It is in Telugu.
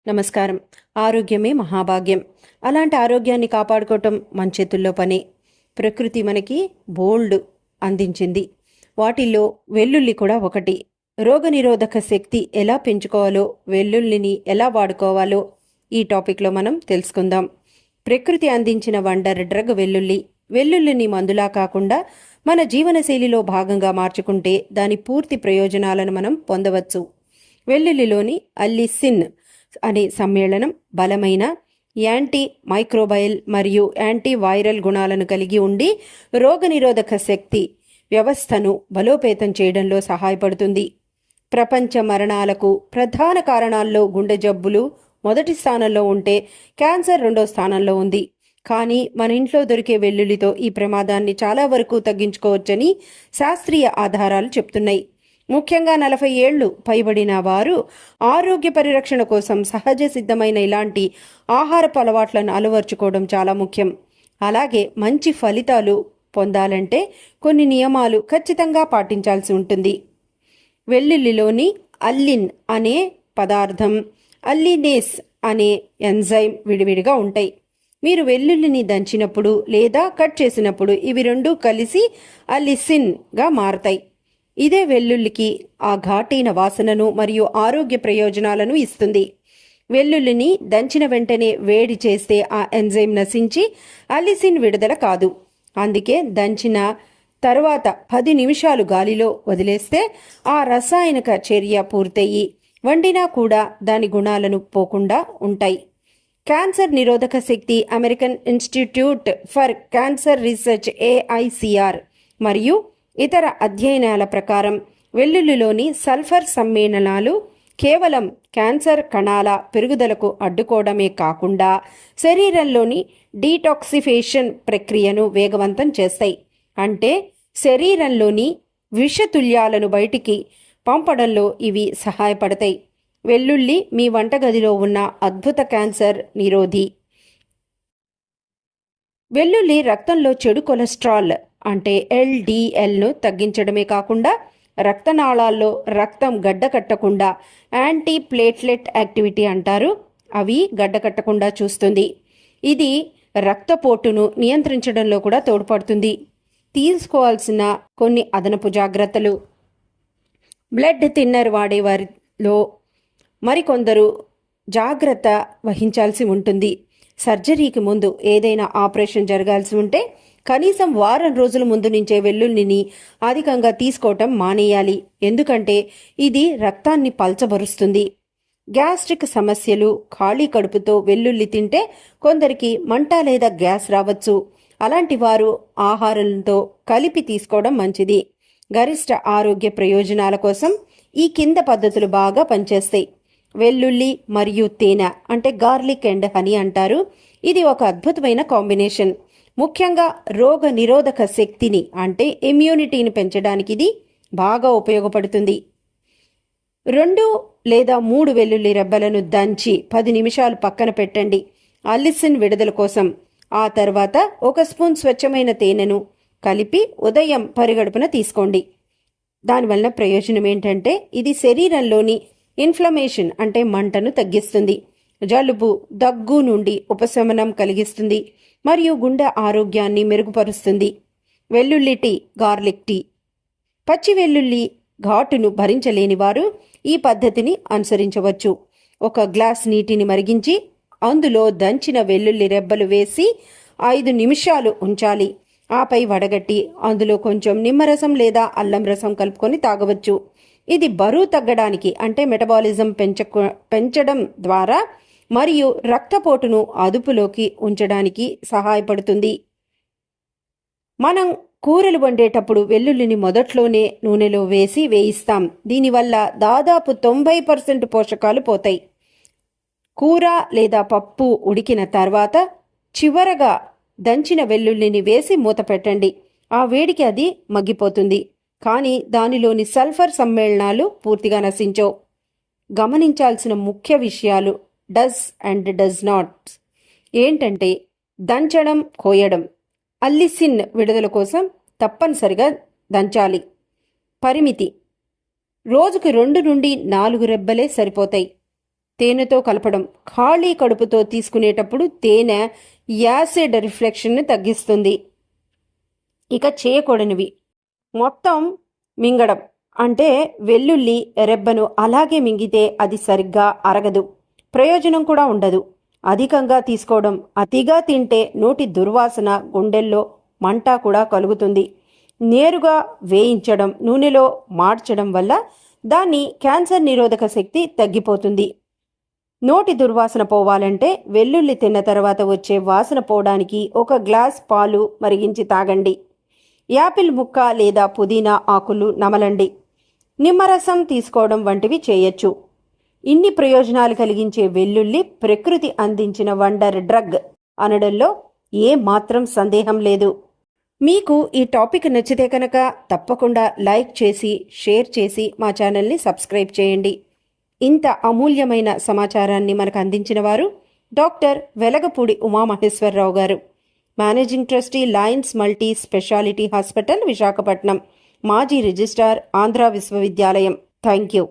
నమస్కారం. ఆరోగ్యమే మహాభాగ్యం. అలాంటి ఆరోగ్యాన్ని కాపాడుకోవటం మన చేతుల్లో పని. ప్రకృతి మనకి బోల్డ్ అందించింది. వాటిల్లో వెల్లుల్లి కూడా ఒకటి. రోగనిరోధక శక్తి ఎలా పెంచుకోవాలో, వెల్లుల్లిని ఎలా వాడుకోవాలో ఈ టాపిక్లో మనం తెలుసుకుందాం. ప్రకృతి అందించిన వండర్ డ్రగ్ వెల్లుల్లి. వెల్లుల్లిని మందులా కాకుండా మన జీవనశైలిలో భాగంగా మార్చుకుంటే దాని పూర్తి ప్రయోజనాలను మనం పొందవచ్చు. వెల్లుల్లిలోని అల్లిసిన్ అనే సమ్మేళనం బలమైన యాంటీ మైక్రోబయల్ మరియు యాంటీ వైరల్ గుణాలను కలిగి ఉండి రోగనిరోధక శక్తి వ్యవస్థను బలోపేతం చేయడంలో సహాయపడుతుంది. ప్రపంచ మరణాలకు ప్రధాన కారణాల్లో గుండె జబ్బులు మొదటి స్థానంలో ఉంటే క్యాన్సర్ రెండో స్థానంలో ఉంది. కానీ మన ఇంట్లో దొరికే వెల్లుల్లితో ఈ ప్రమాదాన్ని చాలా వరకు తగ్గించుకోవచ్చని శాస్త్రీయ ఆధారాలు చెప్తున్నాయి. ముఖ్యంగా 40 ఏళ్లు పైబడిన వారు ఆరోగ్య పరిరక్షణ కోసం సహజ సిద్ధమైన ఇలాంటి ఆహారపు అలవాట్లను అలవర్చుకోవడం చాలా ముఖ్యం. అలాగే మంచి ఫలితాలు పొందాలంటే కొన్ని నియమాలు ఖచ్చితంగా పాటించాల్సి ఉంటుంది. వెల్లుల్లిలోని అల్లిన్ అనే పదార్థం, అల్లినేస్ అనే ఎంజైమ్ విడివిడిగా ఉంటాయి. మీరు వెల్లుల్లిని దంచినప్పుడు లేదా కట్ చేసినప్పుడు ఇవి రెండూ కలిసి అల్లిసిన్గా మారతాయి. ఇదే వెల్లుల్లికి ఆ ఘాటైన వాసనను మరియు ఆరోగ్య ప్రయోజనాలను ఇస్తుంది. వెల్లుల్లిని దంచిన వెంటనే వేడి చేస్తే ఆ ఎంజైమ్ నశించి అలిసిన్ విడుదల కాదు. అందుకే దంచిన తర్వాత 10 నిమిషాలు గాలిలో వదిలేస్తే ఆ రసాయనిక చర్య పూర్తయి వండినా కూడా దాని గుణాలను పోకుండా ఉంటాయి. క్యాన్సర్ నిరోధక శక్తి American Institute for Cancer Research AICR మరియు ఇతర అధ్యయనాల ప్రకారం వెల్లుల్లిలోని సల్ఫర్ సమ్మేళనాలు కేవలం క్యాన్సర్ కణాల పెరుగుదలకు అడ్డుకోవడమే కాకుండా శరీరంలోని డీటాక్సిఫికేషన్ ప్రక్రియను వేగవంతం చేస్తాయి. అంటే శరీరంలోని విషతుల్యాలను బయటికి పంపడంలో ఇవి సహాయపడతాయి. వెల్లుల్లి మీ వంటగదిలో ఉన్న అద్భుత క్యాన్సర్ నిరోధి. వెల్లుల్లి రక్తంలో చెడు కొలెస్ట్రాల్ అంటే LDLను తగ్గించడమే కాకుండా రక్తనాళాల్లో రక్తం గడ్డకట్టకుండా యాంటీ ప్లేట్లెట్ యాక్టివిటీ అంటారు, అవి గడ్డకట్టకుండా చూస్తుంది. ఇది రక్తపోటును నియంత్రించడంలో కూడా తోడ్పడుతుంది. తీసుకోవాల్సిన కొన్ని అదనపు జాగ్రత్తలు. బ్లడ్ థిన్నర్ వాడేవారిలో మరికొందరు జాగ్రత్త వహించాల్సి ఉంటుంది. సర్జరీకి ముందు ఏదైనా ఆపరేషన్ జరగాల్సి ఉంటే కనీసం వారం రోజుల ముందు నుంచే వెల్లుల్లిని అధికంగా తీసుకోవటం మానేయాలి. ఎందుకంటే ఇది రక్తాన్ని పల్చబరుస్తుంది. గ్యాస్ట్రిక్ సమస్యలు, ఖాళీ కడుపుతో వెల్లుల్లి తింటే కొందరికి మంట లేదా గ్యాస్ రావచ్చు. అలాంటి వారు ఆహారంతో కలిపి తీసుకోవడం మంచిది. గరిష్ట ఆరోగ్య ప్రయోజనాల కోసం ఈ కింద పద్ధతులు బాగా పనిచేస్తాయి. వెల్లుల్లి మరియు తేనె అంటే గార్లిక్ అండ్ హనీ అంటారు. ఇది ఒక అద్భుతమైన కాంబినేషన్. ముఖ్యంగా రోగ నిరోధక శక్తిని అంటే ఇమ్యూనిటీని పెంచడానికి ఇది బాగా ఉపయోగపడుతుంది. 2 లేదా 3 వెల్లుల్లి రెబ్బలను దంచి 10 నిమిషాలు పక్కన పెట్టండి అల్లిసిన్ విడుదల కోసం. ఆ తర్వాత 1 స్పూన్ స్వచ్ఛమైన తేనెను కలిపి ఉదయం పరిగడుపున తీసుకోండి. దానివల్ల ప్రయోజనం ఏంటంటే ఇది శరీరంలోని ఇన్ఫ్లమేషన్ అంటే మంటను తగ్గిస్తుంది, జలుబు దగ్గు నుండి ఉపశమనం కలిగిస్తుంది మరియు గుండె ఆరోగ్యాన్ని మెరుగుపరుస్తుంది. వెల్లుల్లి టీ, గార్లిక్ టీ. పచ్చి వెల్లుల్లి ఘాటును భరించలేని వారు ఈ పద్ధతిని అనుసరించవచ్చు. 1 గ్లాస్ నీటిని మరిగించి అందులో దంచిన వెల్లుల్లి రెబ్బలు వేసి 5 నిమిషాలు ఉంచాలి. ఆపై వడగట్టి అందులో కొంచెం నిమ్మరసం లేదా అల్లం రసం కలుపుకొని తాగవచ్చు. ఇది బరువు తగ్గడానికి అంటే మెటబాలిజం పెంచడం ద్వారా మరియు రక్తపోటును అదుపులోకి ఉంచడానికి సహాయపడుతుంది. మనం కూరలు వండేటప్పుడు వెల్లుల్లిని మొదట్లోనే నూనెలో వేసి వేయిస్తాం. దీనివల్ల దాదాపు 90% పోషకాలు పోతాయి. కూర లేదా పప్పు ఉడికిన తర్వాత చివరగా దంచిన వెల్లుల్లిని వేసి మూత పెట్టండి. ఆ వేడికి అది మగ్గిపోతుంది, కానీ దానిలోని సల్ఫర్ సమ్మేళనాలు పూర్తిగా నశించవు. గమనించాల్సిన ముఖ్య విషయాలు డస్ అండ్ డస్ నాట్ ఏంటంటే దంచడం, కోయడం. అల్లిసిన్ విడుదల కోసం తప్పనిసరిగా దంచాలి. పరిమితి: రోజుకు 2 నుండి 4 రెబ్బలే సరిపోతాయి. తేనెతో కలపడం. ఖాళీ కడుపుతో తీసుకునేటప్పుడు తేనె యాసిడ్ రిఫ్లెక్షన్ని తగ్గిస్తుంది. ఇక చేయకూడనివి: మొత్తం మింగడం, అంటే వెల్లుల్లి రెబ్బను అలాగే మింగితే అది సరిగ్గా అరగదు, ప్రయోజనం కూడా ఉండదు. అధికంగా తీసుకోవడం, అతిగా తింటే నోటి దుర్వాసన, గుండెల్లో మంట కూడా కలుగుతుంది. నేరుగా వేయించడం, నూనెలో మార్చడం వల్ల దాని క్యాన్సర్ నిరోధక శక్తి తగ్గిపోతుంది. నోటి దుర్వాసన పోవాలంటే వెల్లుల్లి తిన్న తర్వాత వచ్చే వాసన పోవడానికి 1 గ్లాస్ పాలు మరిగించి తాగండి. యాపిల్ ముక్క లేదా పుదీనా ఆకులు నమలండి. నిమ్మరసం తీసుకోవడం వంటివి చేయొచ్చు. ఇన్ని ప్రయోజనాలు కలిగించే వెల్లుల్లి ప్రకృతి అందించిన వండర్ డ్రగ్ అనడంలో ఏ మాత్రం సందేహం లేదు. మీకు ఈ టాపిక్ నచ్చితే కనుక తప్పకుండా లైక్ చేసి, షేర్ చేసి మా ఛానల్ని సబ్స్క్రైబ్ చేయండి. ఇంత అమూల్యమైన సమాచారాన్ని మనకు అందించిన వారు డాక్టర్ వెలగపూడి ఉమామహేశ్వరరావు గారు, managing trustee, Lions multi speciality hospital, Visakhapatnam, మాజీ రిజిస్ట్రార్, ఆంధ్ర విశ్వవిద్యాలయం. Thank you.